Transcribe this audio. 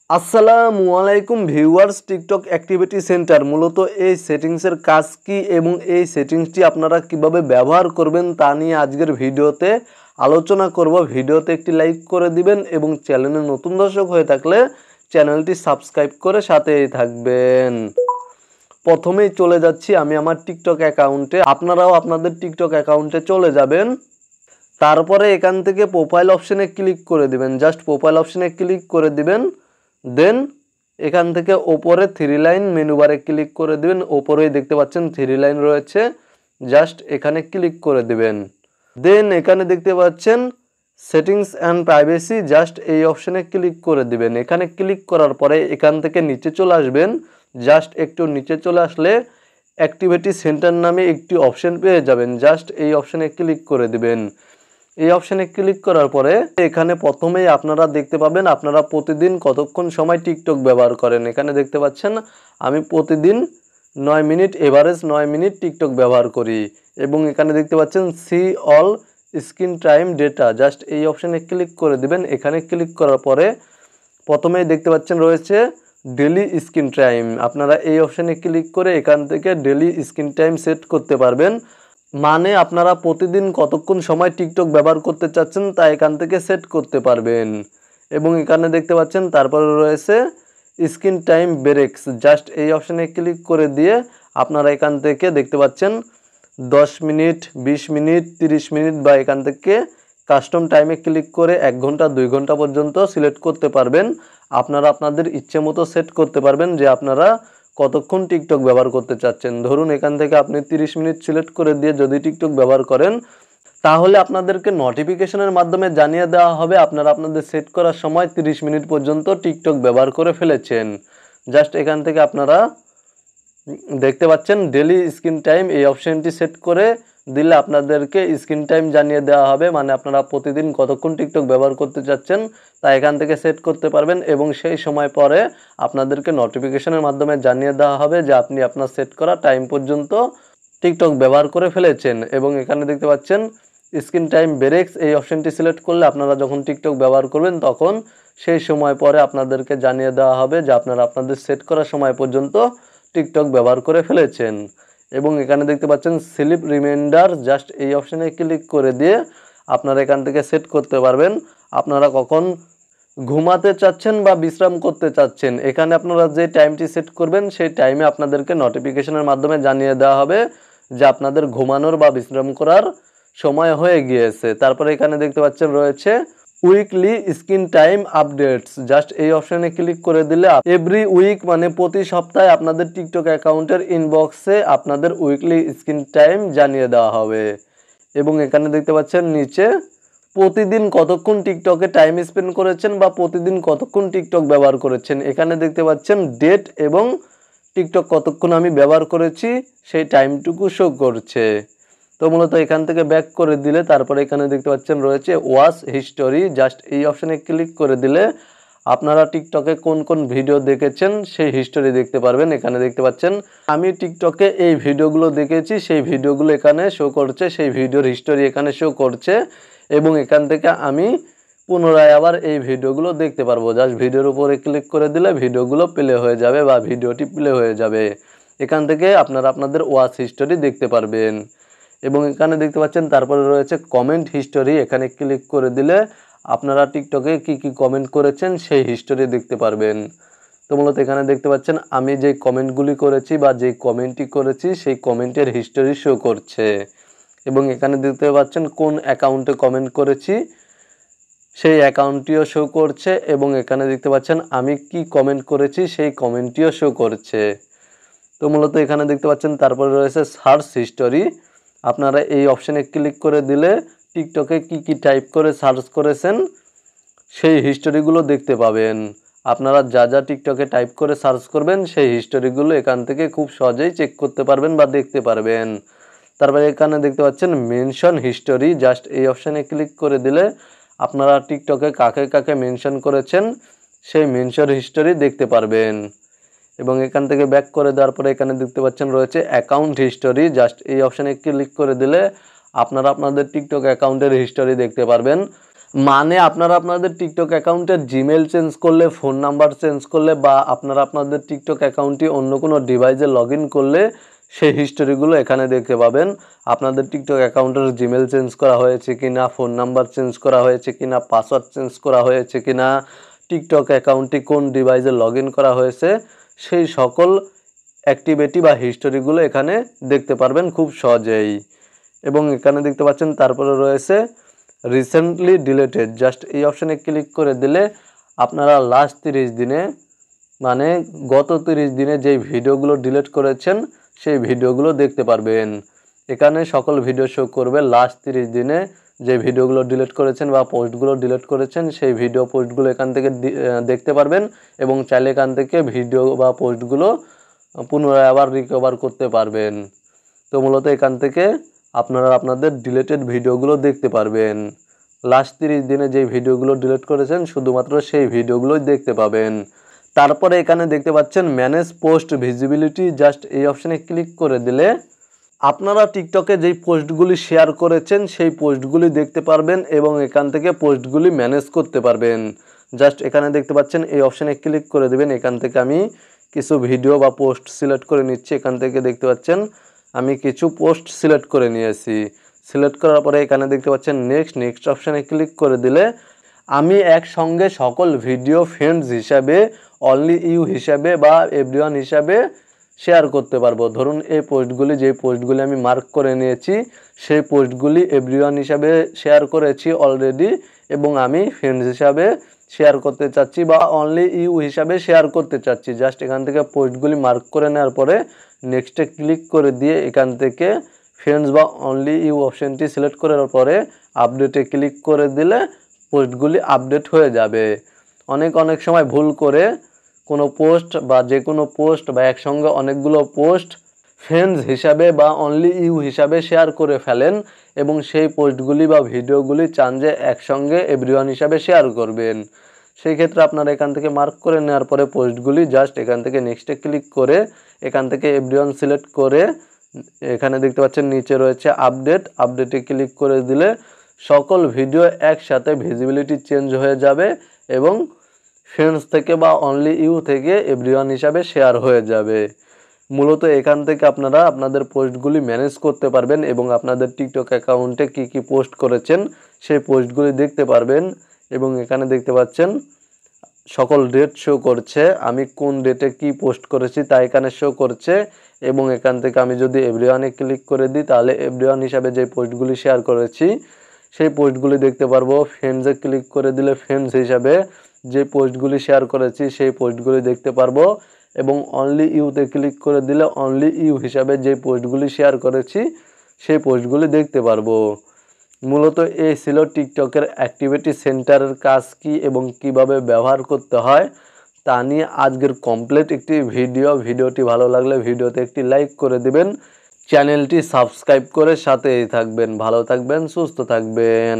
আসসালামু আলাইকুম viewers, TikTok activity centre মূলত এই সেটিংসের কাজ কি এবং এই সেটিংসটি আপনারা কিভাবে ব্যবহার করবেন তা নিয়ে আজকের ভিডিওতে আলোচনা করব। ভিডিওতে একটি লাইক করে দিবেন এবং চ্যানেলে নতুন দর্শক হয়ে থাকলে চ্যানেলটি সাবস্ক্রাইব করে সাথেই থাকবেন। প্রথমেই চলে যাচ্ছি আমি আমার টিকটক অ্যাকাউন্টে, আপনারাও আপনাদের টিকটক অ্যাকাউন্টে চলে যাবেন। তারপরে এখান থেকে প্রোফাইল অপশনে ক্লিক করে দিবেন, জাস্ট প্রোফাইল অপশনে ক্লিক করে দিবেন। দেন এখান থেকে ওপরে থ্রি লাইন মেনু বারে ক্লিক করে দিবেন, ওপরেই দেখতে পাচ্ছেন থ্রি লাইন রয়েছে, জাস্ট এখানে ক্লিক করে দিবেন। দেন এখানে দেখতে পাচ্ছেন সেটিংস অ্যান্ড প্রাইভেসি, জাস্ট এই অপশনে ক্লিক করে দিবেন। এখানে ক্লিক করার পরে এখান থেকে নিচে চলে আসবেন, জাস্ট একটু নিচে চলে আসলে অ্যাক্টিভিটি সেন্টার নামে একটি অপশন পেয়ে যাবেন, জাস্ট এই অপশনে ক্লিক করে দিবেন। এই অপশানে ক্লিক করার পরে এখানে প্রথমেই আপনারা দেখতে পাবেন আপনারা প্রতিদিন কতক্ষণ সময় টিকটক ব্যবহার করেন। এখানে দেখতে পাচ্ছেন আমি প্রতিদিন 9 মিনিট, এভারেজ 9 মিনিট টিকটক ব্যবহার করি। এবং এখানে দেখতে পাচ্ছেন see all screen time data, just এই অপশানে ক্লিক করে দিবেন। এখানে ক্লিক করার পরে প্রথমেই দেখতে পাচ্ছেন রয়েছে ডেলি স্ক্রিন টাইম, আপনারা এই অপশানে ক্লিক করে এখান থেকে ডেলি স্ক্রিন টাইম সেট করতে পারবেন। মানে আপনারা প্রতিদিন কতক্ষণ সময় টিকটক ব্যবহার করতে চাচ্ছেন তা এখান থেকে সেট করতে পারবেন। এবং এখানে দেখতে পাচ্ছেন তারপরে রয়েছে স্ক্রিন টাইম ব্রেকস, জাস্ট এই অপশানে ক্লিক করে দিয়ে আপনারা এখান থেকে দেখতে পাচ্ছেন 10 মিনিট, 20 মিনিট, 30 মিনিট বা এখান থেকে কাস্টম টাইমে ক্লিক করে 1 ঘন্টা 2 ঘন্টা পর্যন্ত সিলেক্ট করতে পারবেন। আপনারা আপনাদের ইচ্ছে মতো সেট করতে পারবেন যে আপনারা কতক্ষণ টিকটক ব্যবহার করতে চাচ্ছেন। ধরুন এখান থেকে আপনি 30 মিনিট সিলেক্ট করে দিয়ে যদি টিকটক ব্যবহার করেন তাহলে আপনাদেরকে নোটিফিকেশনের মাধ্যমে জানিয়ে দেওয়া হবে আপনারা আপনাদের সেট করার সময় 30 মিনিট পর্যন্ত টিকটক ব্যবহার করে ফেলেছেন। জাস্ট এখান থেকে আপনারা দেখতে পাচ্ছেন ডেলি স্ক্রিন টাইম, এই অপশনটি সেট করে দিলে আপনাদেরকে স্ক্রিন টাইম জানিয়ে দেওয়া হবে, মানে আপনারা প্রতিদিন কতক্ষণ টিকটক ব্যবহার করতে চাচ্ছেন তা এখান থেকে সেট করতে পারবেন। এবং সেই সময় পরে আপনাদেরকে নোটিফিকেশনের মাধ্যমে জানিয়ে দেওয়া হবে যে আপনি আপনার সেট করা টাইম পর্যন্ত টিকটক ব্যবহার করে ফেলেছেন। এবং এখানে দেখতে পাচ্ছেন স্ক্রিন টাইম ব্রেকস, এই অপশনটি সিলেক্ট করলে আপনারা যখন টিকটক ব্যবহার করবেন তখন সেই সময় পরে আপনাদেরকে জানিয়ে দেওয়া হবে যে আপনারা আপনাদের সেট করা সময় পর্যন্ত টিকটক ব্যবহার করে ফেলেছেন। এবং এখানে দেখতে পাচ্ছেন স্লিপ রিমাইন্ডার, জাস্ট এই অপশানে ক্লিক করে দিয়ে আপনারা এখান থেকে সেট করতে পারবেন আপনারা কখন ঘুমাতে চাচ্ছেন বা বিশ্রাম করতে চাচ্ছেন। এখানে আপনারা যে টাইমটি সেট করবেন সেই টাইমে আপনাদেরকে নোটিফিকেশনের মাধ্যমে জানিয়ে দেওয়া হবে যে আপনাদের ঘুমানোর বা বিশ্রাম করার সময় হয়ে গিয়েছে। তারপরে এখানে দেখতে পাচ্ছেন রয়েছে weekly screen time updates, just এই অপশানে ক্লিক করে দিলে এভরি উইক মানে প্রতি সপ্তাহে আপনাদের টিকটক অ্যাকাউন্টের ইনবক্সে আপনাদের উইকলি স্ক্রিন টাইম জানিয়ে দেওয়া হবে। এবং এখানে দেখতে পাচ্ছেন নিচে প্রতিদিন কতক্ষণ টিকটকে টাইম স্পেন্ড করেছেন বা প্রতিদিন কতক্ষণ টিকটক ব্যবহার করেছেন। এখানে দেখতে পাচ্ছেন ডেট এবং টিকটক কতক্ষণ আমি ব্যবহার করেছি সেই টাইমটুকু শো করছে। তো মূলত এখান থেকে ব্যাক করে দিলে তারপরে এখানে দেখতে পাচ্ছেন রয়েছে ওয়াচ হিস্টোরি, জাস্ট এই অপশানে ক্লিক করে দিলে আপনারা টিকটকে কোন কোন ভিডিও দেখেছেন সেই হিস্টোরি দেখতে পারবেন। এখানে দেখতে পাচ্ছেন আমি টিকটকে এই ভিডিওগুলো দেখেছি, সেই ভিডিওগুলো এখানে শো করছে, সেই ভিডিওর হিস্টোরি এখানে শো করছে। এবং এখান থেকে আমি পুনরায় আবার এই ভিডিওগুলো দেখতে পারবো, জাস্ট ভিডিওর উপরে ক্লিক করে দিলে ভিডিওগুলো প্লে হয়ে যাবে বা ভিডিওটি প্লে হয়ে যাবে। এখান থেকে আপনারা আপনাদের ওয়াচ হিস্টোরি দেখতে পারবেন। এবং এখানে দেখতে পাচ্ছেন তারপরে রয়েছে কমেন্ট হিস্টোরি, এখানে ক্লিক করে দিলে আপনারা টিকটকে কি কি কমেন্ট করেছেন সেই হিস্টোরি দেখতে পারবেন। তো মূলত এখানে দেখতে পাচ্ছেন আমি যে কমেন্টগুলি করেছি বা যেই কমেন্টটি করেছি সেই কমেন্টের হিস্টোরি শো করছে। এবং এখানে দেখতে পাচ্ছেন কোন অ্যাকাউন্টে কমেন্ট করেছি সেই অ্যাকাউন্টটিও শো করছে। এবং এখানে দেখতে পাচ্ছেন আমি কি কমেন্ট করেছি সেই কমেন্টটিও শো করছে। তো মূলত এখানে দেখতে পাচ্ছেন তারপরে রয়েছে সার্চ হিস্টোরি, আপনারা এই অপশানে ক্লিক করে দিলে টিকটকে কি কি টাইপ করে সার্চ করেছেন সেই হিস্টোরিগুলো দেখতে পাবেন। আপনারা যা যা টিকটকে টাইপ করে সার্চ করবেন সেই হিস্টোরিগুলো এখান থেকে খুব সহজেই চেক করতে পারবেন বা দেখতে পারবেন। তারপরে এখানে দেখতে পাচ্ছেন মেনশন হিস্টোরি, জাস্ট এই অপশানে ক্লিক করে দিলে আপনারা টিকটকে কাকে কাকে মেনশন করেছেন সেই মেনশন হিস্টোরি দেখতে পারবেন। এবং এখান থেকে ব্যাক করে দেওয়ার পরে এখানে দেখতে পাচ্ছেন রয়েছে অ্যাকাউন্ট হিস্টোরি, জাস্ট এই অপশানে ক্লিক করে দিলে আপনারা আপনাদের টিকটক অ্যাকাউন্টের হিস্টোরি দেখতে পারবেন। মানে আপনারা আপনাদের টিকটক অ্যাকাউন্টের জিমেল চেঞ্জ করলে, ফোন নাম্বার চেঞ্জ করলে বা আপনারা আপনাদের টিকটক অ্যাকাউন্টটি অন্য কোনো ডিভাইসে লগ ইন করলে সেই হিস্টোরিগুলো এখানে দেখতে পাবেন। আপনাদের টিকটক অ্যাকাউন্টের জিমেল চেঞ্জ করা হয়েছে কিনা, ফোন নাম্বার চেঞ্জ করা হয়েছে কিনা, পাসওয়ার্ড চেঞ্জ করা হয়েছে কিনা, টিকটক অ্যাকাউন্টটি কোন ডিভাইসে লগ ইন করা হয়েছে, সেই সকল অ্যাক্টিভিটি বা হিস্টোরিগুলো এখানে দেখতে পারবেন খুব সহজেই। এবং এখানে দেখতে পাচ্ছেন তারপরে রয়েছে রিসেন্টলি ডিলেটেড। জাস্ট এই অপশানে ক্লিক করে দিলে আপনারা লাস্ট 30 দিনে মানে গত 30 দিনে যেই ভিডিওগুলো ডিলিট করেছেন সেই ভিডিওগুলো দেখতে পারবেন। এখানে সকল ভিডিও শো করবে লাস্ট 30 দিনে যে ভিডিওগুলো ডিলিট করেছেন বা পোস্টগুলো ডিলিট করেছেন সেই ভিডিও পোস্টগুলো এখান থেকে দেখতে পারবেন এবং চাইলে এখান থেকে ভিডিও বা পোস্টগুলো পুনরায় আবার রিকভার করতে পারবেন। তো মূলত এখান থেকে আপনারা আপনাদের ডিলিটেড ভিডিওগুলো দেখতে পারবেন। লাস্ট 30 দিনে যে ভিডিওগুলো ডিলিট করেছেন শুধুমাত্র সেই ভিডিওগুলোই দেখতে পাবেন। তারপরে এখানে দেখতে পাচ্ছেন ম্যানেজ পোস্ট ভিজিবিলিটি। জাস্ট এই অপশানে ক্লিক করে দিলে আপনারা টিকটকে যেই পোস্টগুলি শেয়ার করেছেন সেই পোস্টগুলি দেখতে পারবেন এবং এখান থেকে পোস্টগুলি ম্যানেজ করতে পারবেন। জাস্ট এখানে দেখতে পাচ্ছেন এই অপশানে ক্লিক করে দেবেন। এখান থেকে আমি কিছু ভিডিও বা পোস্ট সিলেক্ট করে নিচ্ছি। এখান থেকে দেখতে পাচ্ছেন আমি কিছু পোস্ট সিলেক্ট করে নিয়েছি। সিলেক্ট করার পরে এখানে দেখতে পাচ্ছেন নেক্সট অপশানে ক্লিক করে দিলে আমি একসঙ্গে সকল ভিডিও ফ্রেন্ডস হিসাবে, অনলি ইউ হিসাবে বা এভরিওয়ান হিসাবে শেয়ার করতে পারবো। ধরুন এই পোস্টগুলি, যে পোস্টগুলি আমি মার্ক করে নিয়েছি সেই পোস্টগুলি এভরিওয়ান হিসাবে শেয়ার করেছি অলরেডি এবং আমি ফ্রেন্ডস হিসাবে শেয়ার করতে চাচ্ছি বা অনলি ইউ হিসাবে শেয়ার করতে চাচ্ছি। জাস্ট এখান থেকে পোস্টগুলি মার্ক করে নেওয়ার পরে নেক্সটে ক্লিক করে দিয়ে এখান থেকে ফ্রেন্ডস বা অনলি ইউ অপশানটি সিলেক্ট করার পরে আপডেটে ক্লিক করে দিলে পোস্টগুলি আপডেট হয়ে যাবে। অনেক সময় ভুল করে কোনো পোস্ট বা যে কোনো পোস্ট বা একসঙ্গে অনেকগুলো পোস্ট ফ্রেন্ডস হিসাবে বা অনলি ইউ হিসাবে শেয়ার করে ফেলেন এবং সেই পোস্টগুলি বা ভিডিওগুলি চান যে একসঙ্গে এভরিওয়ান হিসাবে শেয়ার করবেন। সেই ক্ষেত্রে আপনারা এখান থেকে মার্ক করে নেওয়ার পরে পোস্টগুলি জাস্ট এখান থেকে নেক্সটে ক্লিক করে এখান থেকে এভরিওয়ান সিলেক্ট করে এখানে দেখতে পাচ্ছেন নিচে রয়েছে আপডেটে ক্লিক করে দিলে সকল ভিডিও একসাথে ভিজিবিলিটি চেঞ্জ হয়ে যাবে এবং ফ্রেন্ডস থেকে বা অনলি ইউ থেকে এভরিওয়ান হিসাবে শেয়ার হয়ে যাবে। মূলত এখান থেকে আপনারা আপনাদের পোস্টগুলি ম্যানেজ করতে পারবেন এবং আপনাদের টিকটক অ্যাকাউন্টে কি পোস্ট করেছেন সেই পোস্টগুলি দেখতে পারবেন। এবং এখানে দেখতে পাচ্ছেন সকল ডেট শো করছে, আমি কোন ডেটে কি পোস্ট করেছি তা এখানে শো করছে এবং এখান থেকে আমি যদি এভরিওয়ানে ক্লিক করে দিই তাহলে এভরিওয়ান হিসাবে যে পোস্টগুলি শেয়ার করেছি সেই পোস্টগুলি দেখতে পারবো। ফ্রেন্ডসে ক্লিক করে দিলে ফ্রেন্ডস হিসাবে যে পোস্টগুলি শেয়ার করেছি সেই পোস্টগুলি দেখতে পারবো এবং অনলি ইউতে ক্লিক করে দিলে অনলি ইউ হিসাবে যে পোস্টগুলি শেয়ার করেছি সেই পোস্টগুলি দেখতে পারবো। মূলত এই ছিল টিকটকের অ্যাক্টিভিটি সেন্টারের কাজ কি এবং কিভাবে ব্যবহার করতে হয় তা নিয়ে আজকের কমপ্লিট একটি ভিডিওটি ভালো লাগলে ভিডিওতে একটি লাইক করে দিবেন, চ্যানেলটি সাবস্ক্রাইব করে সাথেই থাকবেন। ভালো থাকবেন, সুস্থ থাকবেন।